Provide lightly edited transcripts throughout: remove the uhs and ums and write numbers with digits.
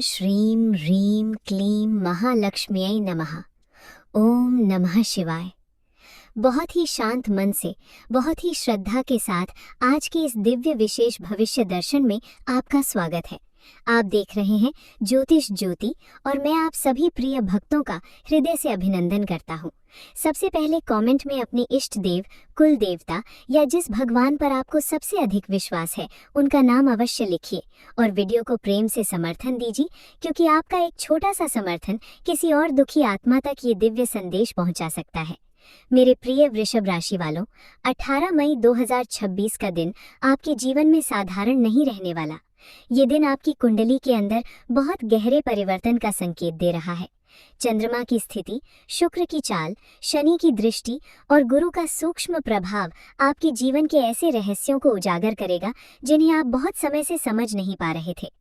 श्रीं ह्रीं क्लीं महालक्ष्म्यै नमः। ओम नमः शिवाय। बहुत ही शांत मन से, बहुत ही श्रद्धा के साथ आज के इस दिव्य विशेष भविष्य दर्शन में आपका स्वागत है। आप देख रहे हैं ज्योतिष ज्योति और मैं आप सभी प्रिय भक्तों का हृदय से अभिनंदन करता हूं। सबसे पहले कमेंट में अपने इष्ट देव, कुल देवता या जिस भगवान पर आपको सबसे अधिक विश्वास है उनका नाम अवश्य लिखिए और वीडियो को प्रेम से समर्थन दीजिए, क्योंकि आपका एक छोटा सा समर्थन किसी और दुखी आत्मा तक ये दिव्य संदेश पहुंचा सकता है। मेरे प्रिय वृषभ राशि वालों, 18 मई 2026 का दिन आपके जीवन में साधारण नहीं रहने वाला। ये दिन आपकी कुंडली के अंदर बहुत गहरे परिवर्तन का संकेत दे रहा है। चंद्रमा की स्थिति, शुक्र की चाल, शनि की दृष्टि और गुरु का सूक्ष्म प्रभाव आपके जीवन के ऐसे रहस्यों को उजागर करेगा जिन्हें आप बहुत समय से समझ नहीं पा रहे थे।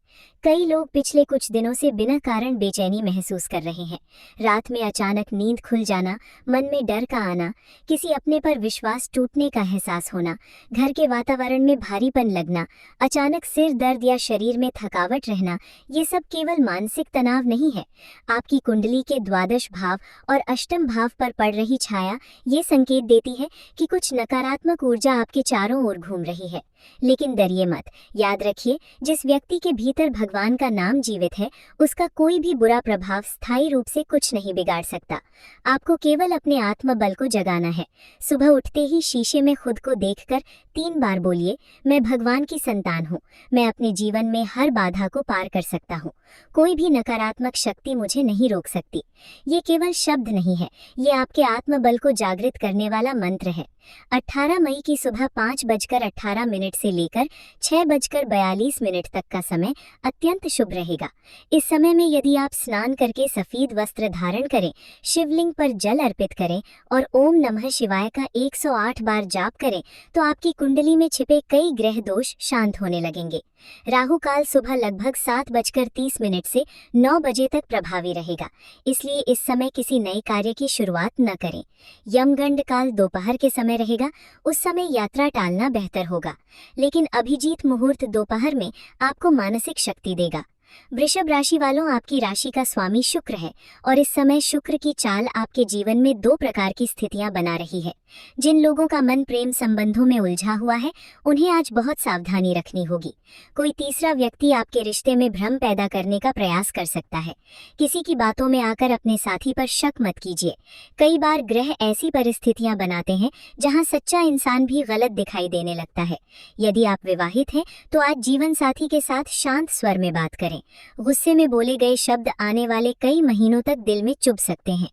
कई लोग पिछले कुछ दिनों से बिना कारण बेचैनी महसूस कर रहे हैं। रात में अचानक नींद खुल जाना, मन में डर का आना, किसी अपने पर विश्वास टूटने का एहसास होना, घर के वातावरण में भारीपन लगना, अचानक सिर दर्द या शरीर में थकावट रहना, ये सब केवल मानसिक तनाव नहीं है। आपकी कुंडली के द्वादश भाव और अष्टम भाव पर पड़ रही छाया ये संकेत देती है कि कुछ नकारात्मक ऊर्जा आपके चारों ओर घूम रही है। लेकिन डरिए मत, याद रखिए, जिस व्यक्ति के भीतर भगवान का नाम जीवित है उसका कोई भी बुरा प्रभाव स्थायी रूप से कुछ नहीं बिगाड़ सकता। आपको केवल अपने आत्मबल को जगाना है। सुबह उठते ही शीशे में खुद को देखकर 3 बार बोलिए, मैं भगवान की संतान हूँ, मैं अपने जीवन में हर बाधा को पार कर सकता हूँ, कोई भी नकारात्मक शक्ति मुझे नहीं रोक सकती। ये केवल शब्द नहीं है, ये आपके आत्मबल को जागृत करने वाला मंत्र है। 18 मई की सुबह 5:18 से लेकर 6:42 तक का समय अत्यंत शुभ रहेगा। इस समय में यदि आप स्नान करके सफेद वस्त्र धारण करें, शिवलिंग पर जल अर्पित करें और ओम नमः शिवाय का 108 बार जाप करें तो आपकी कुंडली में छिपे कई ग्रह दोष शांत होने लगेंगे। राहु काल सुबह लगभग 7:30 से 9 बजे तक प्रभावी रहेगा, इसलिए इस समय किसी नए कार्य की शुरुआत न करें। यमगंड काल दोपहर के समय रहेगा, उस समय यात्रा टालना बेहतर होगा, लेकिन अभिजीत मुहूर्त दोपहर में आपको मानसिक शक्ति देगा। वृषभ राशि वालों, आपकी राशि का स्वामी शुक्र है और इस समय शुक्र की चाल आपके जीवन में 2 प्रकार की स्थितियां बना रही है। जिन लोगों का मन प्रेम संबंधों में उलझा हुआ है उन्हें आज बहुत सावधानी रखनी होगी। कोई तीसरा व्यक्ति आपके रिश्ते में भ्रम पैदा करने का प्रयास कर सकता है। किसी की बातों में आकर अपने साथी पर शक मत कीजिए। कई बार ग्रह ऐसी परिस्थितियां बनाते हैं जहां सच्चा इंसान भी गलत दिखाई देने लगता है। यदि आप विवाहित हैं तो आज जीवन साथी के साथ शांत स्वर में बात करें। गुस्से में बोले गए शब्द आने वाले कई महीनों तक दिल में चुभ सकते हैं।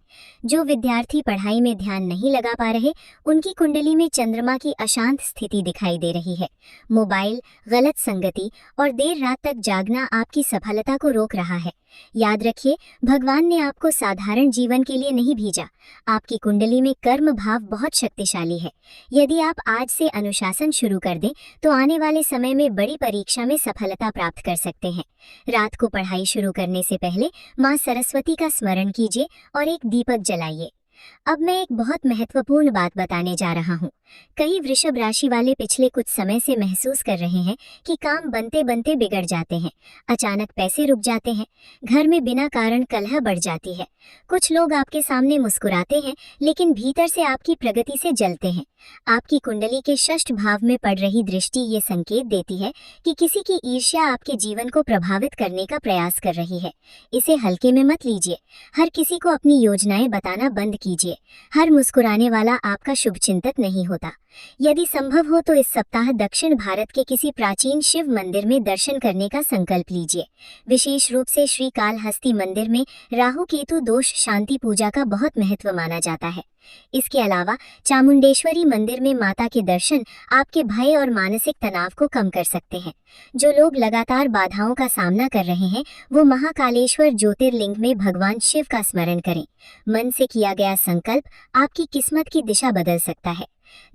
जो विद्यार्थी पढ़ाई में ध्यान नहीं लगा पा रहे उनकी कुंडली में चंद्रमा की अशांत स्थिति दिखाई दे रही है। मोबाइल, गलत संगति और देर रात तक जागना आपकी सफलता को रोक रहा है। याद रखिए, भगवान ने आपको साधारण जीवन के लिए नहीं भेजा। आपकी कुंडली में कर्म भाव बहुत शक्तिशाली है। यदि आप आज से अनुशासन शुरू कर दें तो आने वाले समय में बड़ी परीक्षा में सफलता प्राप्त कर सकते हैं। रात को पढ़ाई शुरू करने से पहले मां सरस्वती का स्मरण कीजिए और एक दीपक जलाइए। अब मैं एक बहुत महत्वपूर्ण बात बताने जा रहा हूँ। कई वृषभ राशि वाले पिछले कुछ समय से महसूस कर रहे हैं कि काम बनते बनते बिगड़ जाते हैं, अचानक पैसे रुक जाते हैं, घर में बिना कारण कलह बढ़ जाती है। कुछ लोग आपके सामने मुस्कुराते हैं लेकिन भीतर से आपकी प्रगति से जलते हैं। आपकी कुंडली के षष्ठ भाव में पड़ रही दृष्टि ये संकेत देती है कि किसी की ईर्ष्या आपके जीवन को प्रभावित करने का प्रयास कर रही है। इसे हल्के में मत लीजिए। हर किसी को अपनी योजनाएं बताना बंद कीजिए। हर मुस्कुराने वाला आपका शुभचिंतक नहीं होता। यदि संभव हो तो इस सप्ताह दक्षिण भारत के किसी प्राचीन शिव मंदिर में दर्शन करने का संकल्प लीजिए। विशेष रूप से श्री कालहस्ती मंदिर में राहु केतु दोष शांति पूजा का बहुत महत्व माना जाता है। इसके अलावा चामुंडेश्वरी मंदिर में माता के दर्शन आपके भय और मानसिक तनाव को कम कर सकते हैं। जो लोग लगातार बाधाओं का सामना कर रहे हैं वो महाकालेश्वर ज्योतिर्लिंग में भगवान शिव का स्मरण करें। मन से किया गया संकल्प आपकी किस्मत की दिशा बदल सकता है।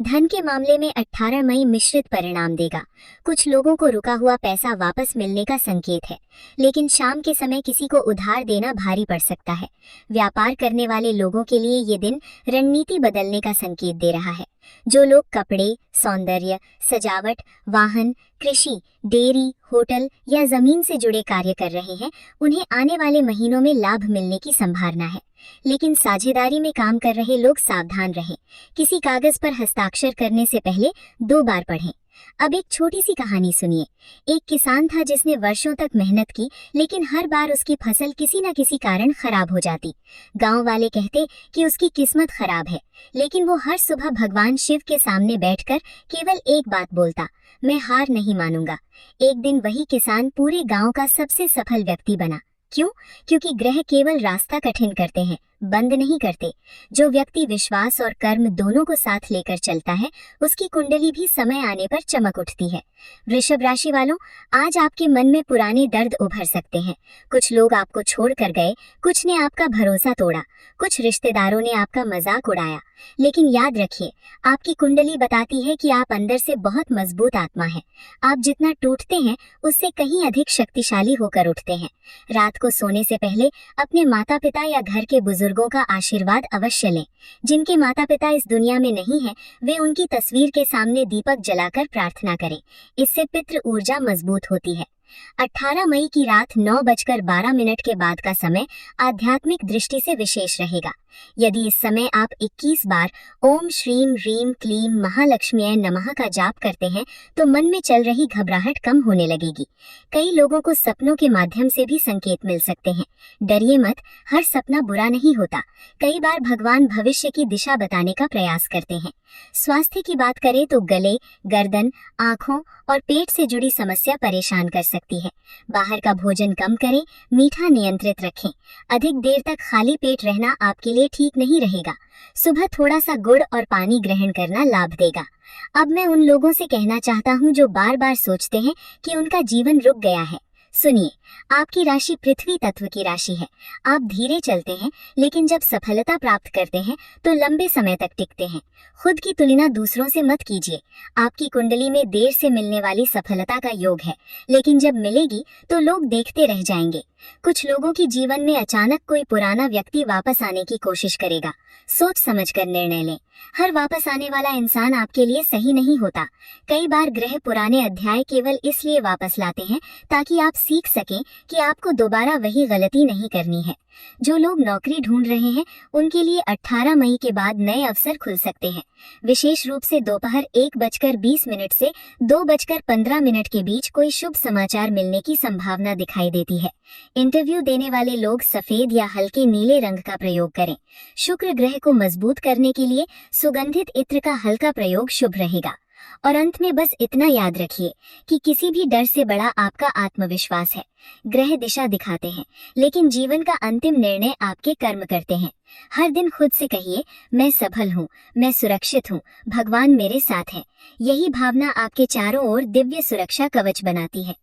धन के मामले में 18 मई मिश्रित परिणाम देगा। कुछ लोगों को रुका हुआ पैसा वापस मिलने का संकेत है, लेकिन शाम के समय किसी को उधार देना भारी पड़ सकता है। व्यापार करने वाले लोगों के लिए ये दिन रणनीति बदलने का संकेत दे रहा है। जो लोग कपड़े, सौंदर्य, सजावट, वाहन, कृषि, डेयरी, होटल या जमीन से जुड़े कार्य कर रहे हैं, उन्हें आने वाले महीनों में लाभ मिलने की संभावना है। लेकिन साझेदारी में काम कर रहे लोग सावधान रहें। किसी कागज पर हस्ताक्षर करने से पहले 2 बार पढ़ें। अब एक छोटी सी कहानी सुनिए। एक किसान था जिसने वर्षों तक मेहनत की, लेकिन हर बार उसकी फसल किसी न किसी कारण खराब हो जाती। गांव वाले कहते कि उसकी किस्मत खराब है, लेकिन वो हर सुबह भगवान शिव के सामने बैठकर केवल एक बात बोलता, मैं हार नहीं मानूंगा। एक दिन वही किसान पूरे गांव का सबसे सफल व्यक्ति बना। क्यों? क्योंकि ग्रह केवल रास्ता कठिन करते हैं, बंद नहीं करते। जो व्यक्ति विश्वास और कर्म दोनों को साथ लेकर चलता है, उसकी कुंडली भी समय आने पर चमक उठती है। वृषभ राशि वालों, आज आपके मन में पुराने दर्द उभर सकते हैं। कुछ लोग आपको छोड़कर गए, कुछ ने आपका भरोसा तोड़ा, कुछ रिश्तेदारों ने आपका मजाक उड़ाया। लेकिन याद रखिए, आपकी कुंडली बताती है कि आप अंदर से बहुत मजबूत आत्मा है। आप जितना टूटते हैं, उससे कहीं अधिक शक्तिशाली होकर उठते हैं। रात को सोने से पहले अपने माता पिता या घर के बुजुर्गों का आशीर्वाद अवश्य लें। जिनके माता पिता इस दुनिया में नहीं है, वे उनकी तस्वीर के सामने दीपक जलाकर प्रार्थना करें। इससे पितृ ऊर्जा मजबूत होती है। 18 मई की रात 9:12 के बाद का समय आध्यात्मिक दृष्टि से विशेष रहेगा। यदि इस समय आप 21 बार ओम श्रीम ह्रीम क्लीम महालक्ष्म्यै नमः का जाप करते हैं, तो मन में चल रही घबराहट कम होने लगेगी। कई लोगों को सपनों के माध्यम से भी संकेत मिल सकते हैं। डरिए मत, हर सपना बुरा नहीं होता। कई बार भगवान भविष्य की दिशा बताने का प्रयास करते हैं। स्वास्थ्य की बात करें तो गले, गर्दन, आँखों और पेट से जुड़ी समस्या परेशान कर सकती है। बाहर का भोजन कम करें, मीठा नियंत्रित रखें। अधिक देर तक खाली पेट रहना आपके लिए ठीक नहीं रहेगा। सुबह थोड़ा सा गुड़ और पानी ग्रहण करना लाभ देगा। अब मैं उन लोगों से कहना चाहता हूँ जो बार बार सोचते हैं कि उनका जीवन रुक गया है। सुनिए, आपकी राशि पृथ्वी तत्व की राशि है। आप धीरे चलते हैं, लेकिन जब सफलता प्राप्त करते हैं तो लंबे समय तक टिकते हैं। खुद की तुलना दूसरों से मत कीजिए। आपकी कुंडली में देर से मिलने वाली सफलता का योग है, लेकिन जब मिलेगी तो लोग देखते रह जाएंगे। कुछ लोगों की जीवन में अचानक कोई पुराना व्यक्ति वापस आने की कोशिश करेगा। सोच समझकर निर्णय लें। हर वापस आने वाला इंसान आपके लिए सही नहीं होता। कई बार ग्रह पुराने अध्याय केवल इसलिए वापस लाते हैं ताकि आप सीख सकें कि आपको दोबारा वही गलती नहीं करनी है। जो लोग नौकरी ढूंढ रहे हैं, उनके लिए 18 मई के बाद नए अवसर खुल सकते हैं। विशेष रूप से दोपहर 1:20 से 2:15 के बीच कोई शुभ समाचार मिलने की संभावना दिखाई देती है। इंटरव्यू देने वाले लोग सफेद या हल्के नीले रंग का प्रयोग करें। शुक्र ग्रह को मजबूत करने के लिए सुगंधित इत्र का हल्का प्रयोग शुभ रहेगा। और अंत में बस इतना याद रखिए कि किसी भी डर से बड़ा आपका आत्मविश्वास है। ग्रह दिशा दिखाते हैं, लेकिन जीवन का अंतिम निर्णय आपके कर्म करते हैं। हर दिन खुद से कहिए, मैं सफल हूँ, मैं सुरक्षित हूँ, भगवान मेरे साथ है। यही भावना आपके चारों ओर दिव्य सुरक्षा कवच बनाती है।